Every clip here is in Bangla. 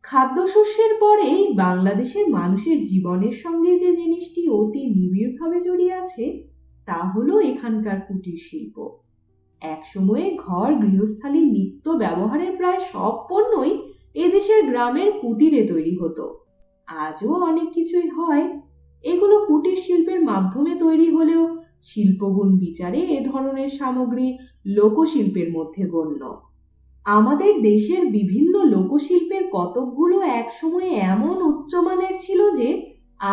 খাদ্যশস্যের পরেই বাংলাদেশের মানুষের জীবনের সঙ্গে যে জিনিসটি অতি নিবিড়ভাবে জড়িয়ে আছে তা হলো এখানকার কুটির শিল্প। একসময়ে ঘর গৃহস্থালির নিত্য ব্যবহারের প্রায় সব পণ্যই এদেশের গ্রামের কুটিরে তৈরি হতো। আজও অনেক কিছুই হয়, এগুলো কুটির শিল্পের মাধ্যমে তৈরি হলেও শিল্পগুণ বিচারে এ ধরনের সামগ্রী লোকশিল্পের মধ্যে গণ্য। আমাদের দেশের বিভিন্ন লোকশিল্পের কতকগুলো একসময়ে এমন উচ্চমানের ছিল যে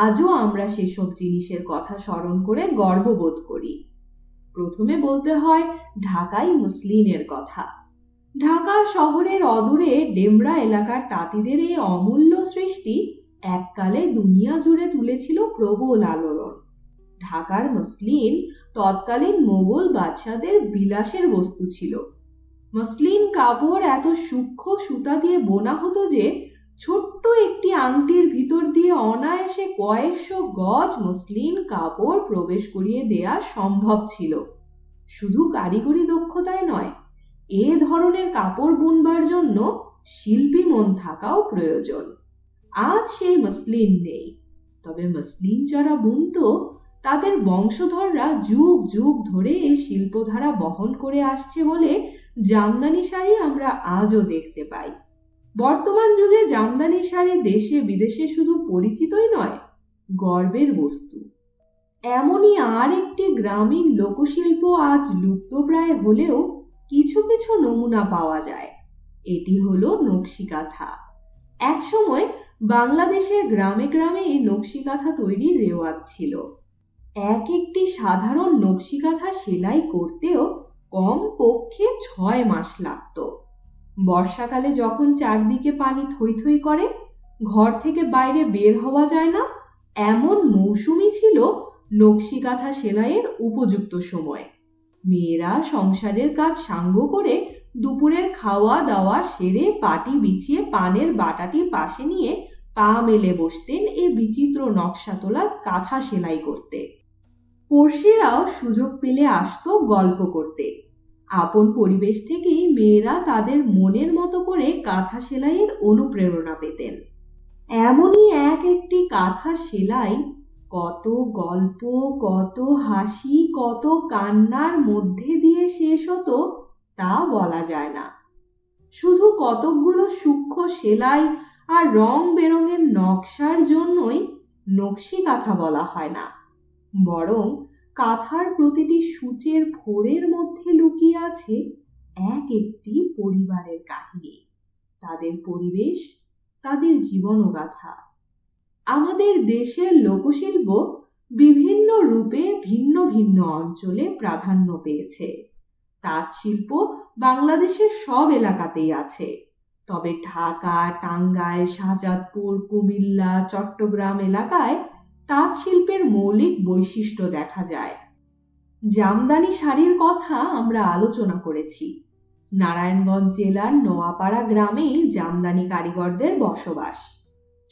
আজও আমরা সেসব জিনিসের কথা স্মরণ করে গর্ববোধ করি। প্রথমে বলতে হয় ঢাকাই মসলিনের কথা। ঢাকা শহরের অদূরে ডেমরা এলাকার তাঁতিদের এই অমূল্য সৃষ্টি এককালে দুনিয়া জুড়ে তুলেছিল প্রবল আলোড়ন। ঢাকার মসলিন তৎকালীন মোগল বাদশাদের বিলাসের বস্তু ছিল। মসলিন কাপড় এত সূক্ষ্ম সুতা দিয়ে বোনা হতো যে ছোট্ট একটি আংটির ভিতর দিয়ে অনায়াসে কয়েকশো গজ মসলিন কাপড় প্রবেশ করিয়ে দেয়া সম্ভব ছিল। শুধু কারিগরি দক্ষতায় নয়, এ ধরনের কাপড় বুনবার জন্য শিল্পী মন থাকাও প্রয়োজন। আজ সেই মসলিন নেই, তবে মসলিন যারা বুনত তাদের বংশধররা যুগ যুগ ধরে এই শিল্পধারা বহন করে আসছে বলে জামদানি শাড়ি আমরা আজও দেখতে পাই। বর্তমান যুগে জামদানি শাড়ি দেশে বিদেশে শুধু পরিচিতই নয়, গর্বের বস্তু। এমনই আর একটি গ্রামীণ লোকশিল্প আজ লুপ্তপ্রায় হলেও কিছু কিছু নমুনা পাওয়া যায়। এটি হলো নকশিকাঁথা। একসময় বাংলাদেশের গ্রামে গ্রামে এই নকশিকাঁথা তৈরির রেওয়াজ ছিল। এক একটি সাধারণ নকশিকাঁথা সেলাই করতেও কম পক্ষে 6 মাস লাগত। বর্ষাকালে যখন চারদিকে পানি থই থই করে, ঘর থেকে বাইরে বের হওয়া যায় না, এমন মৌসুমই ছিল নকশিকাঁথা সেলাইয়ের উপযুক্ত সময়। মেয়েরা সংসারের কাজ সাঙ্গ করে দুপুরের খাওয়া দাওয়া সেরে পাটি বিছিয়ে পানের বাটাটি পাশে নিয়ে পা মেলে বসতেন এই বিচিত্র নকশা তোলা কাঁথা সেলাই করতে। পড়শিরাও সুযোগ পেলে আসতো গল্প করতে। আপন পরিবেশ থেকেই মেয়েরা তাদের মনের মতো করে কাঁথা সেলাইয়ের অনুপ্রেরণা পেতেন। এমনই এক একটি কাঁথা সেলাই কত গল্প, কত হাসি, কত কান্নার মধ্যে দিয়ে শেষ হতো তা বলা যায় না। শুধু কতকগুলো সূক্ষ্ম সেলাই আর রং বেরঙের নকশার জন্যই নকশি কাঁথা বলা হয় না, বরং কাঁথার প্রতিটি সূচের ফোড়ের মধ্যে লুকিয়ে আছে এক একটি পরিবারের কাহিনী, তাদের পরিবেশ, তাদের জীবনগাথা। আমাদের দেশের লোকশিল্প বিভিন্ন রূপে ভিন্ন ভিন্ন অঞ্চলে প্রাধান্য পেয়েছে। তাঁত শিল্প বাংলাদেশের সব এলাকাতেই আছে, তবে ঢাকা, টাঙ্গাইল, শাহজাদপুর, কুমিল্লা, চট্টগ্রাম এলাকায় তাঁত শিল্পের মৌলিক বৈশিষ্ট্য দেখা যায়। জামদানি শাড়ির কথা আমরা আলোচনা করেছি। নারায়ণগঞ্জ জেলার নোয়াপাড়া গ্রামেই জামদানি কারিগরদের বসবাস।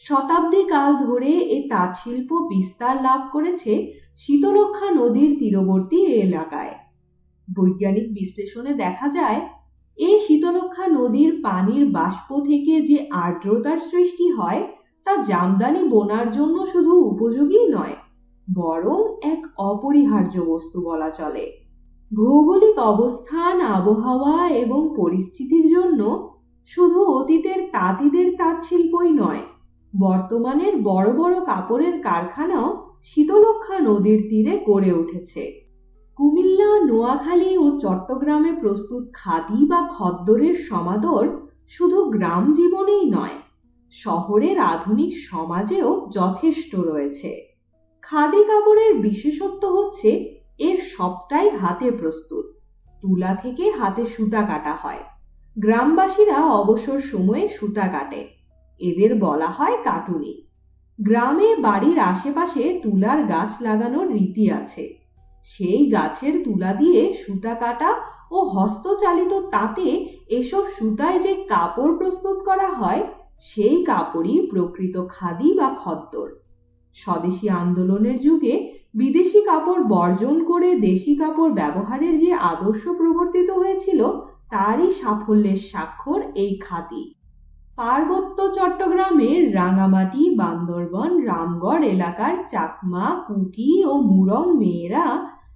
শতাব্দী কাল ধরে এই তাঁত শিল্প বিস্তার লাভ করেছে শীতলক্ষ্যা নদীর তীরবর্তী এলাকায়। বৈজ্ঞানিক বিশ্লেষণে দেখা যায় এই শীতলক্ষ্যা নদীর পানির বাষ্প থেকে যে আর্দ্রতার সৃষ্টি হয় তা জামদানি বোনার জন্য শুধু উপযোগী নয়, বরং এক অপরিহার্য বস্তু বলা চলে। ভৌগোলিক অবস্থান, আবহাওয়া এবং পরিস্থিতির জন্য শুধু অতীতের তাঁতিদের তাঁত শিল্পই নয়, বর্তমানের বড় বড় কাপড়ের কারখানাও শীতলক্ষ্যা নদীর তীরে গড়ে উঠেছে। কুমিল্লা, নোয়াখালী ও চট্টগ্রামে প্রস্তুত খাদি বা খদ্দরের সমাদর শুধু গ্রাম জীবনেই নয়, শহরের আধুনিক সমাজেও যথেষ্ট রয়েছে। খাদি কাপড়ের বিশেষত্ব হচ্ছে এর সবটাই হাতে প্রস্তুত। তুলা থেকে হাতে সুতা কাটা হয়। গ্রামবাসীরা অবসর সময়ে সুতা কাটে, এদের বলা হয় কাটুনি। গ্রামে বাড়ির আশেপাশে তুলার গাছ লাগানোর রীতি আছে। সেই গাছের তুলা দিয়ে সুতা কাটা ও হস্তচালিত তাঁতে এসব সুতায় যে কাপড় প্রস্তুত করা হয় সেই কাপড়ই প্রকৃত খাদি বা খদ্দর। স্বদেশী আন্দোলনের যুগে বিদেশি কাপড় বর্জন করে দেশি কাপড় ব্যবহারের যে আদর্শ প্রবর্তিত হয়েছিল তারই সাফল্যের স্বাক্ষর এই খাদি। পার্বত্য চট্টগ্রামের রাঙামাটি, বান্দরবন, রামগড় এলাকার চাকমা, কুকি ও মুরং মেয়েরা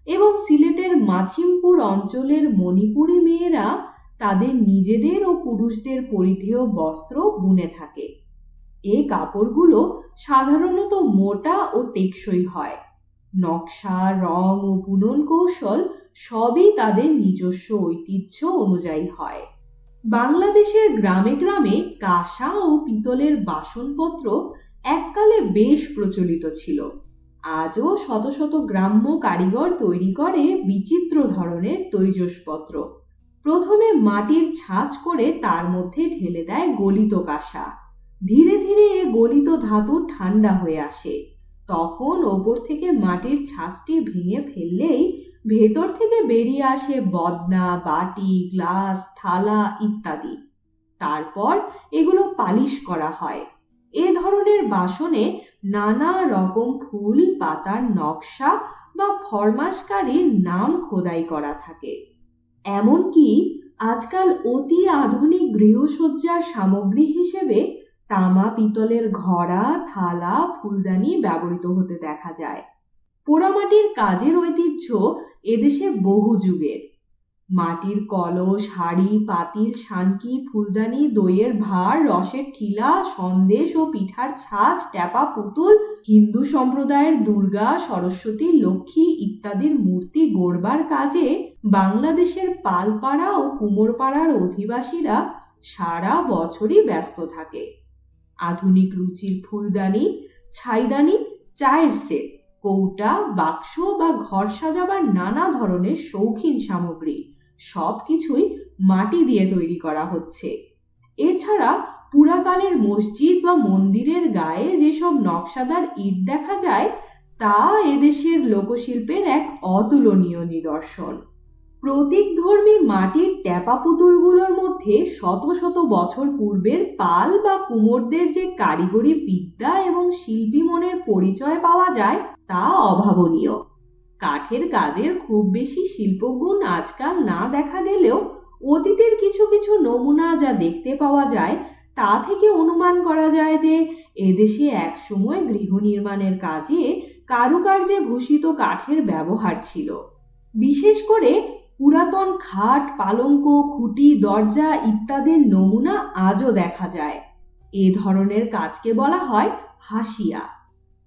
এবং সিলেটের মাছিমপুর অঞ্চলের মণিপুরী মেয়েরা তাদের নিজেদের ও পুরুষদের পরিধেয় বস্ত্র বুনে থাকে। এই কাপড়গুলো সাধারণত মোটা ও টেকসই হয়। নকশা, রং ও বুনন কৌশল সবই তাদের নিজস্ব ঐতিহ্য অনুযায়ী হয়। বাংলাদেশের গ্রামে গ্রামে কাঁসা ও পিতলের বাসনপত্র এককালে বেশ প্রচলিত ছিল। আজও শত শত গ্রাম্য কারিগর তৈরি করে বিচিত্র ধরনের তৈজসপত্র। প্রথমে মাটির ছাঁচ করে তার মধ্যে ঢেলে দেয় গলিত কাঁসা। ধীরে ধীরে এ গলিত ধাতু ঠান্ডা হয়ে আসে। তখন ওপর থেকে মাটির ছাঁচটি ভেঙে ফেললেই ভেতর থেকে বেরিয়ে আসে বদনা, বাটি, গ্লাস, থালা ইত্যাদি। তারপর এগুলো পালিশ করা হয়। এ ধরনের বাসনে নানা রকম ফুল পাতার নকশা বা ফরমাশকারীর নাম খোদাই করা থাকে। এমনকি আজকাল অতি আধুনিক গৃহসজ্জার সামগ্রী হিসেবে তামা পিতলের ঘড়া, থালা, ফুলদানি ব্যবহৃত হতে দেখা যায়। পোড়ামাটির কাজের ঐতিহ্য এদেশে বহু যুগের। মাটির কলস, হাঁড়ি, পাতিল, শানকি, ফুলদানি, দইয়ের ভাঁড়, রসের ঠিলা, সন্দেশ ও পিঠার ছাঁচ, ট্যাপা পুতুল, হিন্দু সম্প্রদায়ের দুর্গা, সরস্বতী, লক্ষ্মী ইত্যাদির মূর্তি গড়বার কাজে বাংলাদেশের পালপাড়া ও কুমোরপাড়ার অধিবাসীরা সারা বছরই ব্যস্ত থাকে। আধুনিক রুচির ফুলদানি, ছাইদানি, চায়ের সেট, কৌটা, বাক্স বা ঘর সাজাবার নানা ধরনের শৌখিন সামগ্রী সবকিছুই মাটি দিয়ে তৈরি করা হচ্ছে। এছাড়া পুরাকালের মসজিদ বা মন্দিরের গায়ে যেসব নকশাদার ইট দেখা যায় তা এদেশের লোকশিল্পের এক অতুলনীয় নিদর্শন। প্রতীকধর্মী মাটির ট্যাপা পুতুলগুলোর মধ্যে শত শত বছর পূর্বের পাল বা কুমোরদের যে কারিগরি বিদ্যা এবং শিল্পী মনের পরিচয় পাওয়া যায় তা অভাবনীয়। কাঠের কাজের খুব বেশি শিল্পগুণ আজকাল না দেখা গেলেও অতীতের কিছু কিছু নমুনা যা দেখতে পাওয়া যায় তা থেকে অনুমান করা যায় যে এদেশে একসময় গৃহ নির্মাণের কাজে কারুকার্যে ভূষিত কাঠের ব্যবহার ছিল। বিশেষ করে পুরাতন খাট, পালঙ্ক, খুঁটি, দরজা ইত্যাদির নমুনা আজও দেখা যায়। এ ধরনের কাজকে বলা হয় হাসিয়া।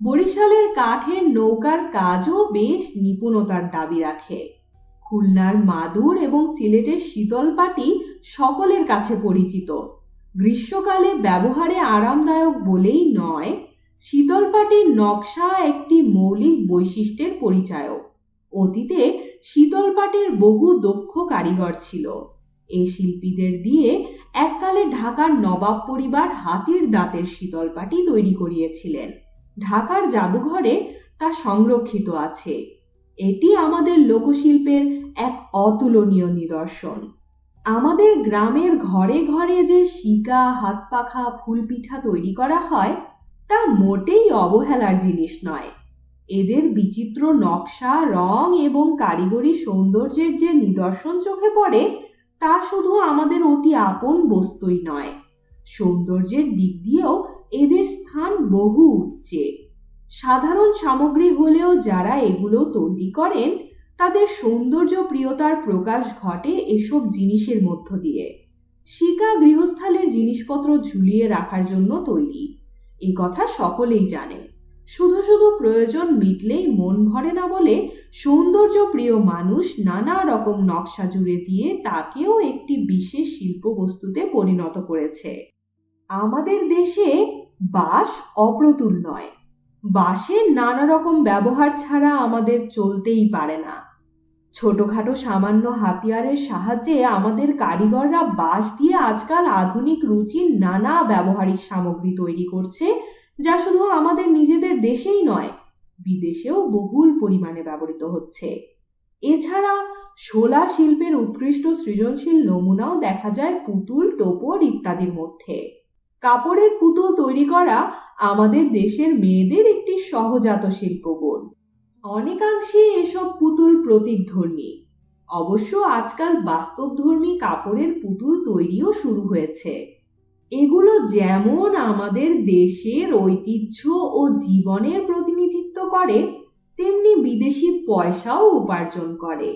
বরিশালের কাঠের নৌকার কাজও বেশ নিপুণতার দাবি রাখে। খুলনার মাদুর এবং সিলেটের শীতলপাটি সকলের কাছে পরিচিত। গ্রীষ্মকালে ব্যবহারে আরামদায়ক বলেই নয়, শীতলপাটির নকশা একটি মৌলিক বৈশিষ্ট্যের পরিচায়ক। অতীতে শীতলপাটের বহু দক্ষ কারিগর ছিল। এই শিল্পীদের দিয়ে এককালে ঢাকার নবাব পরিবার হাতির দাঁতের শীতলপাটি তৈরি করিয়েছিলেন। ঢাকার জাদুঘরে তা সংরক্ষিত আছে। এটি আমাদের লোকশিল্পের এক অতুলনীয় নিদর্শন। আমাদের গ্রামের ঘরে ঘরে যে শিকা, হাতপাখা, ফুলপিঠা তৈরি করা হয় তা মোটেই অবহেলার জিনিস নয়। এদের বিচিত্র নকশা, রং এবং কারিগরি সৌন্দর্যের যে নিদর্শন চোখে পড়ে তা শুধু আমাদের অতি আপন বস্তুই নয়, সৌন্দর্যের দিক দিয়েও এদের স্থান বহু উচ্চে। সাধারণ সামগ্রী হলেও যারা এগুলো তৈরি করেন তাদের সৌন্দর্য প্রিয়তার প্রকাশ ঘটে এসব জিনিসের মধ্য দিয়ে। শিকা গৃহস্থালের জিনিসপত্র ঝুলিয়ে রাখার জন্য তৈরি, এই কথা সকলেই জানে। শুধু শুধু প্রয়োজন মিটলেই মন ভরে না বলে সৌন্দর্য প্রিয় মানুষ নানা রকম নকশা জুড়ে দিয়ে তাকেও একটি বিশেষ শিল্প বস্তুতে পরিণত করেছে। আমাদের দেশে বাঁশ অপ্রতুল নয়। বাঁশের নানা রকম ব্যবহার ছাড়া আমাদের চলতেই পারে না। ছোটখাটো সামান্য হাতিয়ারের সাহায্যে আমাদের কারিগররা বাঁশ দিয়ে আজকাল আধুনিক রুচির নানা ব্যবহারিক সামগ্রী তৈরি করছে, যা শুধু আমাদের নিজেদের দেশেই নয়, বিদেশেও বহুল পরিমাণে ব্যবহৃত হচ্ছে। এছাড়া শোলা শিল্পের উৎকৃষ্ট সৃজনশীল নমুনাও দেখা যায় পুতুল, টোপর ইত্যাদির মধ্যে। কাপড়ের পুতুল তৈরি করা আমাদের দেশের মেয়েদের একটি সহজাত শিল্পগুণ। অনেকাংশে এসব পুতুল প্রতীকধর্মী। অবশ্য আজকাল বাস্তবধর্মী কাপড়ের পুতুল তৈরিও শুরু হয়েছে। এগুলো যেমন আমাদের দেশের ঐতিহ্য ও জীবনের প্রতিনিধিত্ব করে, তেমনি বিদেশি পয়সাও উপার্জন করে।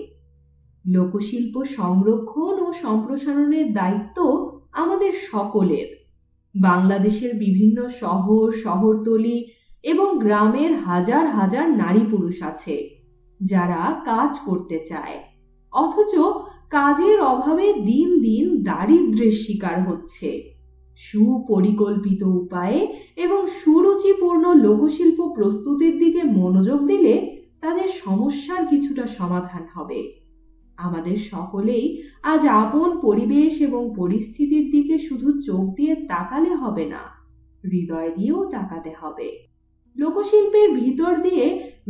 লোকশিল্প সংরক্ষণ ও সম্প্রসারণের দায়িত্ব আমাদের সকলের। বাংলাদেশের বিভিন্ন শহর, শহরতলি এবং গ্রামের হাজার হাজার নারী পুরুষ আছে যারা কাজ করতে চায়, অথচ কাজের অভাবে দিন দিন দারিদ্র্যের শিকার হচ্ছে। সুপরিকল্পিত উপায়ে এবং সুরুচিপূর্ণ লোকশিল্প প্রস্তুতির দিকে মনোযোগ দিলে তাদের সমস্যার কিছুটা সমাধান হবে। আমাদের সকলেই আজ আপন পরিবেশ এবং পরিস্থিতির দিকে শুধু চোখ দিয়ে তাকালে হবে না, হৃদয় দিয়েও তাকাতে হবে। লোকশিল্পের ভিতর দিয়ে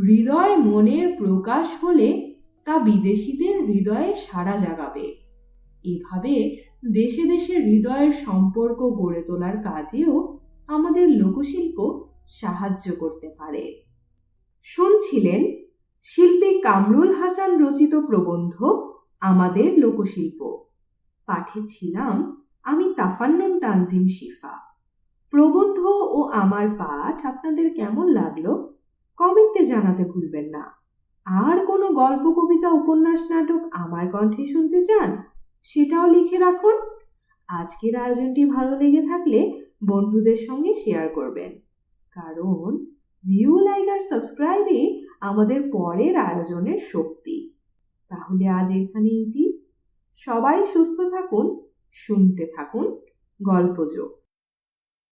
হৃদয় মনের প্রকাশ হলে তা বিদেশিদের হৃদয়ে সাড়া জাগাবে। এভাবে দেশে দেশে হৃদয়ের সম্পর্ক গড়ে তোলার কাজেও আমাদের লোকশিল্প সাহায্য করতে পারে। শুনছিলেন শিল্পী কামরুল হাসান রচিত প্রবন্ধ আমাদের লোকশিল্প। পাঠে ছিলাম আমি তাফান্নুন তানজিম শিফা। প্রবন্ধ ও আমার পাঠ আপনাদের কেমন লাগলো কমেন্টে জানাতে ভুলবেন না। আর কোনো গল্প, কবিতা, উপন্যাস, নাটক আমার কণ্ঠে শুনতে চান সেটাও লিখে রাখুন। আজকের আয়োজনটি ভালো লেগে থাকলে বন্ধুদের সঙ্গে শেয়ার করবেন, কারণ ভিউ, লাইক আর সাবস্ক্রাইবে আমাদের পরের আয়োজনের শক্তি। তাহলে আজ এখানেই সবাই সুস্থ থাকুন, শুনতে থাকুন গল্পযোগ।